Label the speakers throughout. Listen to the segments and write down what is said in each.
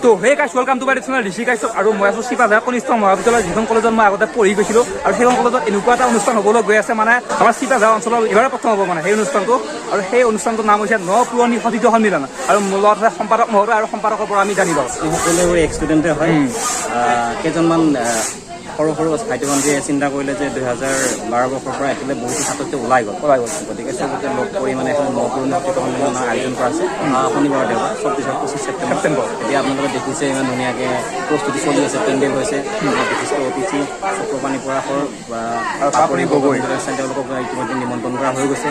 Speaker 1: তো হে গাইছ ওয়েলকাম টু মাই চেনেল ঋষি গাইছ আৰু মই আছো চিপাঝাৰ কনিষ্ঠ মহাবিদ্যালয় যিখন কলেজত মই আগতে পঢ়ি গৈছিলোঁ আৰু সেইখন কলেজত এনেকুৱা এটা অনুষ্ঠান হ'বলৈ গৈ আছে মানে আমাৰ চিপাঝাৰ অঞ্চলৰ এইবাৰ প্ৰথম হ'ব মানে সেই অনুষ্ঠানটো আৰু সেই অনুষ্ঠানটোৰ নাম হৈছে ন পুৰণি সতীৰ্থ সন্মিলন আৰু মোৰ লগত আছে সম্পাদক মহোদয় আৰু সম্পাদকৰ পৰা আমি জানিব
Speaker 2: সকলোৰে ষ্টুডেণ্টে হয় কেইজনমান সৰু সৰু ভাইটি-ভণ্টিয়ে চিন্তা কৰিলে যে 2012 বৰ্ষৰ পৰা একেবাৰে বহুতো ছাত্ৰতে ওলাই গ'ল গতিকে চবকে লগ কৰি মানে এখন নপুৰণি সতীৰ্থ সন্মিলনৰ আয়োজন কৰা আছে শনিবাৰ দেওবাৰ 24-25 ছেপ্টেম্বৰ এতিয়া আপোনালোকে দেখিছে ইমান ধুনীয়াকৈ প্ৰস্তুতি চলি আছে পেণ্ডেল হৈছে বিশিষ্ট অতিথি চক্ৰপাণী পৰাশৰ বা পাপৰি গগৈ তেওঁলোকক ইতিমধ্যে নিমন্ত্ৰণ কৰা হৈ গৈছে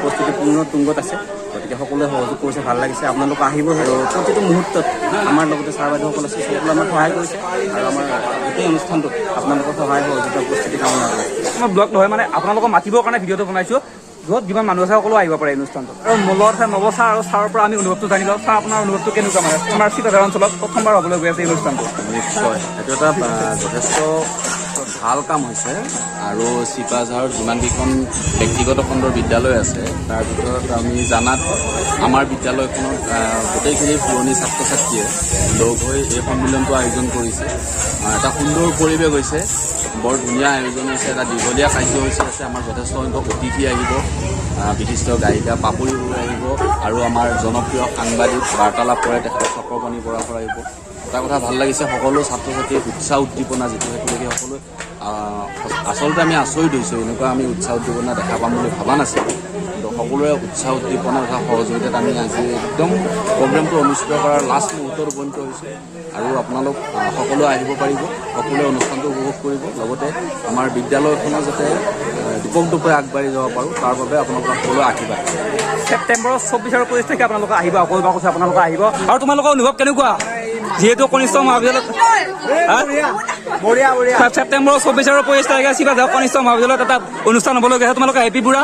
Speaker 2: প্ৰস্তুতি পূৰ্ণ তুংগত আছে গতিকে সকলোৱে সহযোগ কৰিছে ভাল লাগিছে আপোনালোক আহিব আৰু প্ৰতিটো মুহূৰ্তত আমাৰ লগতে ছাৰ বাইদেউসকল আছে সকলোৱে আমাক সহায় কৰিছে আৰু আমাৰ গোটেই অনুষ্ঠানটোত আপোনালোকৰ সহায় সহযোগিতা উপস্থিতি কামনা কৰিছে
Speaker 1: মই ব্লগ নহয় মানে আপোনালোকক মাতিবৰ কাৰণে ভিডিঅ'টো বনাইছোঁ য'ত যিমান মানুহ আছে সকলো আহিব পাৰে এই অনুষ্ঠানটো আৰু মোৰ লগত আছে নৱ ছাৰ আৰু ছাৰৰ পৰা আমি অনুভৱটো জানি লওঁ ছাৰ আপোনাৰ অনুভৱটো কেনেকুৱা মানে আমাৰ চিপাঝাৰ অঞ্চলত প্ৰথমবাৰ হ'বলৈ গৈ আছে এই অনুষ্ঠানটো
Speaker 3: নিশ্চয় এইটো এটা যথেষ্ট ভাল কাম হৈছে আৰু চিপাঝাৰত যিমানকেইখন ব্যক্তিগত খণ্ডৰ বিদ্যালয় আছে তাৰ ভিতৰত আমি জানাত আমাৰ বিদ্যালয়খনত গোটেইখিনি পুৰণি ছাত্ৰ ছাত্ৰীয়ে লগ হৈ এই সন্মিলনটো আয়োজন কৰিছে এটা সুন্দৰ পৰিৱেশ হৈছে বৰ ধুনীয়া আয়োজন হৈছে এটা দীঘলীয়া কাৰ্যসূচী আছে আমাৰ যথেষ্ট সংখ্যক অতিথি আহিব বিশিষ্ট গায়িকা পাপৰি বৰুৱা আহিব আৰু আমাৰ জনপ্ৰিয় সাংবাদিক বাৰ্তালাপ কৰে তেখেত চক্ৰপাণী পৰাশৰ আহিব এটা কথা ভাল লাগিছে সকলো ছাত্ৰ ছাত্ৰীৰ উৎসাহ উদ্দীপনা যিটো সেইটোলৈকে সকলো আচলতে আমি আচৰিত হৈছোঁ এনেকুৱা আমি উৎসাহ উদ্দীপনা দেখা পাম বুলি ভবা নাছিলোঁ কিন্তু সকলোৰে উৎসাহ উদ্দীপনা তথা সহযোগিতাত আমি আজি একদম প্ৰগ্ৰেমটো অনুষ্ঠিত কৰাৰ লাষ্ট মুহূৰ্তত উপনীত হৈছোঁ আৰু আপোনালোক সকলোৱে আহিব পাৰিব সকলোৱে অনুষ্ঠানটো উপভোগ কৰিব লগতে আমাৰ বিদ্যালয়খনৰ যাতে দীপক দুপে আগবাঢ়ি যাব পাৰোঁ তাৰ বাবে আপোনালোক সকলোৱে আশীৰ্বাদ
Speaker 1: ছেপ্টেম্বৰৰ 24 আৰু 25 তাৰিখে আপোনালোকে আহিব আকৌ এবাৰ কৈছে আপোনালোকে আহিব আৰু তোমালোকৰ অনুভৱ কেনেকুৱা যিহেতু কনিষ্ঠ মহাবিদ্যালয়ত ছেপ্টেম্বৰৰ 24 আৰু 25 তাৰিখে চিপাঝাৰ কনিষ্ঠ মহাবিদ্যালয়ত এটা অনুষ্ঠান হ'বলগীয়া তোমালোকে হেপী বুঢ়া